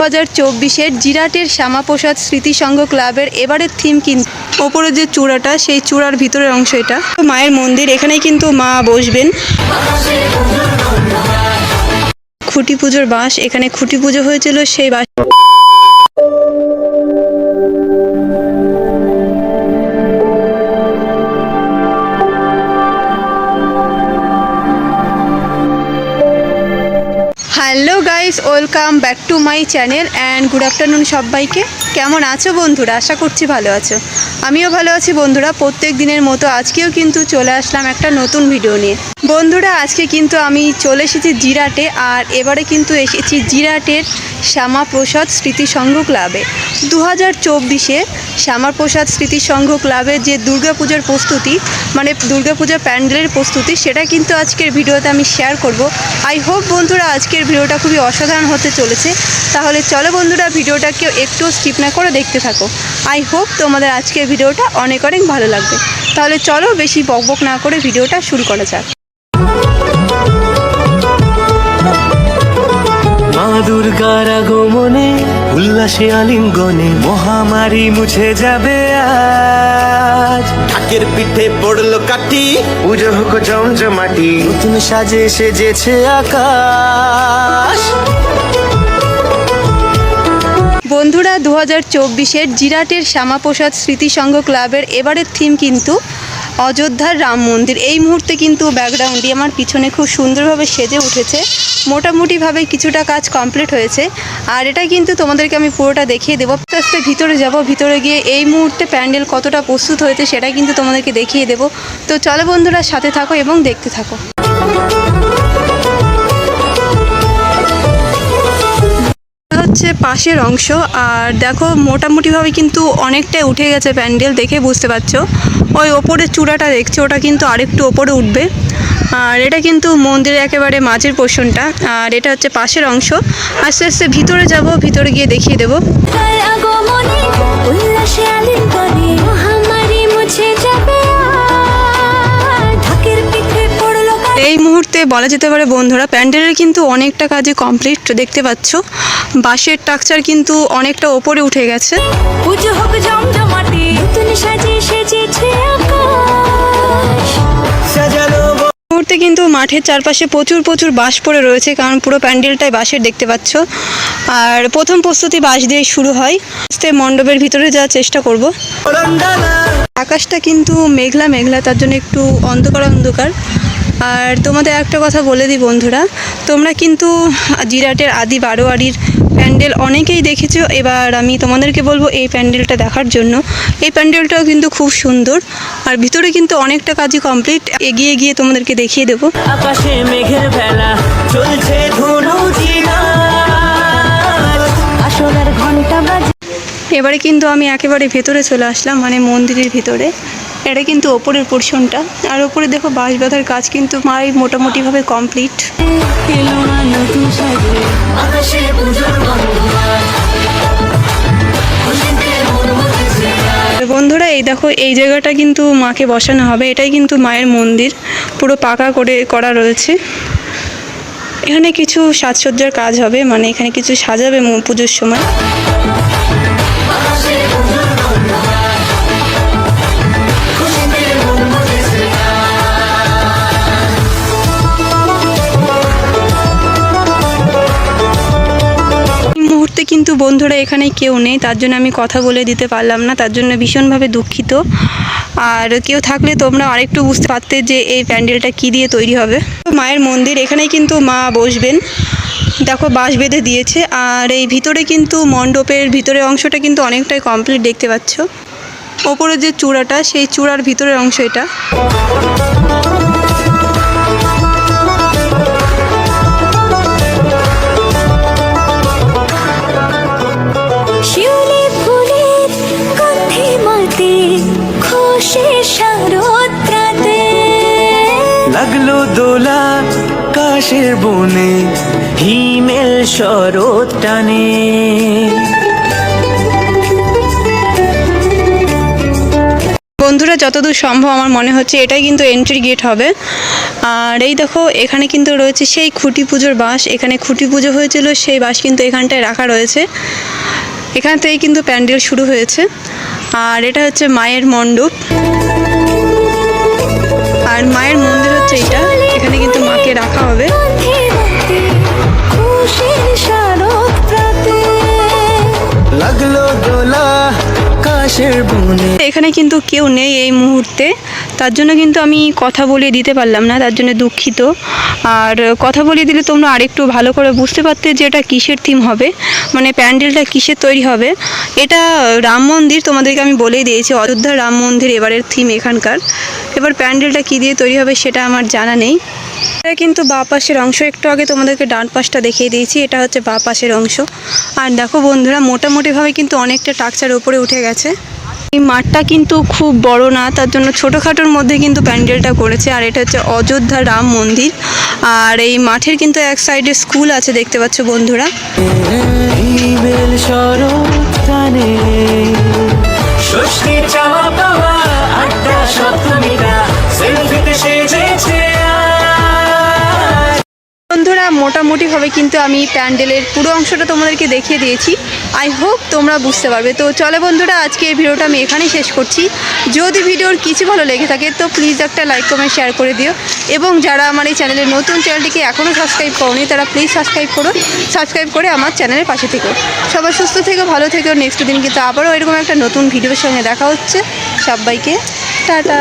2024-এর জিরাটের শ্যামাপ্রসাদ স্মৃতি সংঘ ক্লাবের এবারের থিম কিন্তু ওপরে যে চূড়াটা, সেই চূড়ার ভিতরের অংশ এটা মায়ের মন্দির। এখানেই কিন্তু মা বসবেন। খুঁটি পুজোর বাঁশ, এখানে খুঁটি পুজো হয়েছিল সেই বাঁশ। Hello guys, welcome back to my channel and good afternoon সবাইকে। কেমন আছো বন্ধুরা? আশা করছি ভালো আছো। আমিও ভালো আছি বন্ধুরা। প্রত্যেক দিনের মতো আজকেও কিন্তু চলে আসলাম একটা নতুন ভিডিও নিয়ে। বন্ধুরা, আজকে কিন্তু আমি চলে এসেছি জিরাটে, আর এবারে কিন্তু এসেছি জিরাটের শ্যামাপ্রসাদ স্মৃতি সংঘ ক্লাবে। 2024-এ শ্যামাপ্রসাদ স্মৃতি সংঘ ক্লাবের যে দুর্গাপূজার প্রস্তুতি, মানে দুর্গাপূজার প্যান্ডেলের প্রস্তুতি, সেটা কিন্তু আজকের ভিডিওতে আমি শেয়ার করব। আই হোপ বন্ধুরা আজকের ভিডিওটা খুবই অসাধারণ হতে চলেছে। তাহলে চলো বন্ধুরা, ভিডিওটা কেউ একটু স্কিপ না করে দেখতে থাকো। আই হোপ তোমাদের আজকের ভিডিওটা অনেক অনেক ভালো লাগবে। তাহলে চলো বেশি বকবক না করে ভিডিওটা শুরু করা যাক। মা দুর্গার আগমনে উল্লাসে আলিঙ্গনে মহামারী মুছে যাবে আজ। ঢাকের পিঠে পড়লো কাঠি, পুজো হোক জমজমাটি, নতুন সাজে সেজেছে আকাশ। বন্ধুরা, 2024-এর জিরাটের শ্যামাপ্রসাদ স্মৃতি সংঘ ক্লাবের এবারের থিম কিন্তু অযোধ্যার রাম মন্দির। এই মুহূর্তে কিন্তু ব্যাকগ্রাউন্ডটি আমার পিছনে খুব সুন্দরভাবে সেজে উঠেছে। মোটামুটিভাবে কিছুটা কাজ কমপ্লিট হয়েছে, আর এটা কিন্তু তোমাদেরকে আমি পুরোটা দেখিয়ে দেবো। আস্তে আস্তে ভিতরে যাব, ভিতরে গিয়ে এই মুহূর্তে প্যান্ডেল কতটা প্রস্তুত হয়েছে সেটা কিন্তু তোমাদেরকে দেখিয়ে দেবো। তো চলো বন্ধুরা, সাথে থাকো এবং দেখতে থাকো। হচ্ছে পাশের অংশ, আর দেখো মোটামুটিভাবে কিন্তু অনেকটাই উঠে গেছে প্যান্ডেল, দেখে বুঝতে পারছো। ওই ওপরের চূড়াটা দেখছো, ওটা কিন্তু আরেকটু ওপরে উঠবে। আর এটা কিন্তু মন্দিরের একেবারে মাঝের পোর্শনটা, আর এটা হচ্ছে পাশের অংশ। আস্তে আস্তে ভিতরে যাব, ভিতরে গিয়ে দেখিয়ে দেবো। এই মুহূর্তে বলা যেতে পারে বন্ধুরা প্যান্ডেলের কিন্তু অনেকটা কাজই কমপ্লিট। দেখতে পাচ্ছ বাঁশের টাকচার কিন্তু অনেকটা ওপরে উঠে গেছে। মুহূর্তে কিন্তু মাঠের চারপাশে প্রচুর বাঁশ পড়ে রয়েছে, কারণ পুরো প্যান্ডেলটাই বাঁশের দেখতে পাচ্ছ। আর প্রথম প্রস্তুতি বাঁশ দিয়ে শুরু হয়। আস্তে মণ্ডপের ভিতরে যাওয়ার চেষ্টা করব। আকাশটা কিন্তু মেঘলা মেঘলা, তার জন্য একটু অন্ধকার। আর তোমাদের একটা কথা বলে দিই বন্ধুরা, তোমরা কিন্তু জিরাটের আদি বারোয়ারির প্যান্ডেল অনেকেই দেখেছো। এবার আমি তোমাদেরকে বলবো এই প্যান্ডেলটা দেখার জন্য। এই প্যান্ডেলটাও কিন্তু খুব সুন্দর, আর ভিতরে কিন্তু অনেকটা কাজই কমপ্লিট। এগিয়ে গিয়ে তোমাদেরকে দেখিয়ে দেবো। আকাশে মেঘের বেলা চলছে এবারে কিন্তু আমি একেবারে ভেতরে চলে আসলাম, মানে মন্দিরের ভিতরে। এটা কিন্তু ওপরের পোর্শনটা, আর ওপরে দেখো বাঁশ বাঁধার কাজ কিন্তু প্রায় মোটামুটিভাবে কমপ্লিট। বন্ধুরা, এই দেখো এই জায়গাটা কিন্তু মাকে বসানো হবে। এটাই কিন্তু মায়ের মন্দির, পুরো পাকা করে করা রয়েছে। এখানে কিছু সাজসজ্জার কাজ হবে, মানে এখানে কিছু সাজাবে পুজোর সময়। মুহূর্তে কিন্তু বন্ধুরা এখানে কেউ নেই, তার জন্য আমি কথা বলে দিতে পারলাম না, তার জন্য ভীষণভাবে দুঃখিত। আর কেউ থাকলে তোমরা আরেকটু বুঝতে পারতে যে এই প্যান্ডেলটা কি দিয়ে তৈরি হবে। মায়ের মন্দির, এখানেই কিন্তু মা বসবেন। দেখো বাঁশ বেঁধে দিয়েছে, আর এই ভিতরে কিন্তু মণ্ডপের ভিতরের অংশটা কিন্তু অনেকটাই কমপ্লিট দেখতে পাচ্ছ। ওপরে যে চূড়াটা, সেই চূড়ার ভিতরের অংশ এটা। লাগলো দোলা কাশের বনে, হিমেল শরৎ টানে। বন্ধুরা যতদূর সম্ভব আমার মনে হচ্ছে এটাই কিন্তু এন্ট্রি গেট হবে। আর এই দেখো এখানে কিন্তু রয়েছে সেই খুঁটি পুজোর বাঁশ, এখানে খুঁটি পুজো হয়েছিল সেই বাঁশ কিন্তু এখানটায় রাখা রয়েছে। এখান থেকেই কিন্তু প্যান্ডেল শুরু হয়েছে। আর এটা হচ্ছে মায়ের মণ্ডপ, আর মায়ের মন্দির হচ্ছে এটা, এখানে কিন্তু মাকে রাখা হবে। লাগলো দোলা কাশের বনে। এখানে কিন্তু কেউ নেই এই মুহূর্তে, তার জন্য কিন্তু আমি কথা বলিয়ে দিতে পারলাম না, তার জন্য দুঃখিত। আর কথা বলিয়ে দিলে তোমরা আরেকটু ভালো করে বুঝতে পারতে যে এটা কিসের থিম হবে, মানে প্যান্ডেলটা কিসের তৈরি হবে। এটা রাম মন্দির, তোমাদেরকে আমি বলেই দিয়েছি অযোধ্যা রাম মন্দির এবারের থিম এখানকার। এবার প্যান্ডেলটা কী দিয়ে তৈরি হবে সেটা আমার জানা নেই। এটা কিন্তু বাঁ পাশের অংশ, একটু আগে তোমাদেরকে ডান পাশটা দেখিয়ে দিয়েছি, এটা হচ্ছে বাঁ পাশের অংশ। আর দেখো বন্ধুরা মোটামুটিভাবে কিন্তু অনেকটা টাকচার উপরে উঠে গেছে। এই মাঠটা কিন্তু খুব বড় না, তার জন্য ছোটোখাটোর মধ্যে কিন্তু প্যান্ডেলটা করেছে। আর এটা হচ্ছে অযোধ্যা রাম মন্দির। আর এই মাঠের কিন্তু এক সাইডে স্কুল আছে দেখতে পাচ্ছ বন্ধুরা। হিমেল শরৎ টানে ষষ্ঠী চাওয়া পাওয়া আড্ডা সপ্তমীরা সেলফিতে সেজেছে বন্ধুরা মোটামুটিভাবে কিন্তু আমি প্যান্ডেলের পুরো অংশটা তোমাদেরকে দেখিয়ে দিয়েছি। আই হোপ তোমরা বুঝতে পারবে। তো চলো বন্ধুরা আজকে এই ভিডিওটা আমি এখানেই শেষ করছি। যদি ভিডিওর কিছু ভালো লেগে থাকে তো প্লিজ একটা লাইক কমেন্ট শেয়ার করে দিও, এবং যারা আমার এই চ্যানেলের নতুন চ্যানেলটিকে এখনও সাবস্ক্রাইব করোনি তারা প্লিজ সাবস্ক্রাইব করে আমার চ্যানেলের পাশে থেকো। সবাই সুস্থ থেকো, ভালো থেকো। নেক্সট দিন কিন্তু আবারও এরকম একটা নতুন ভিডিওর সঙ্গে দেখা হচ্ছে। সবাইকে টাটা।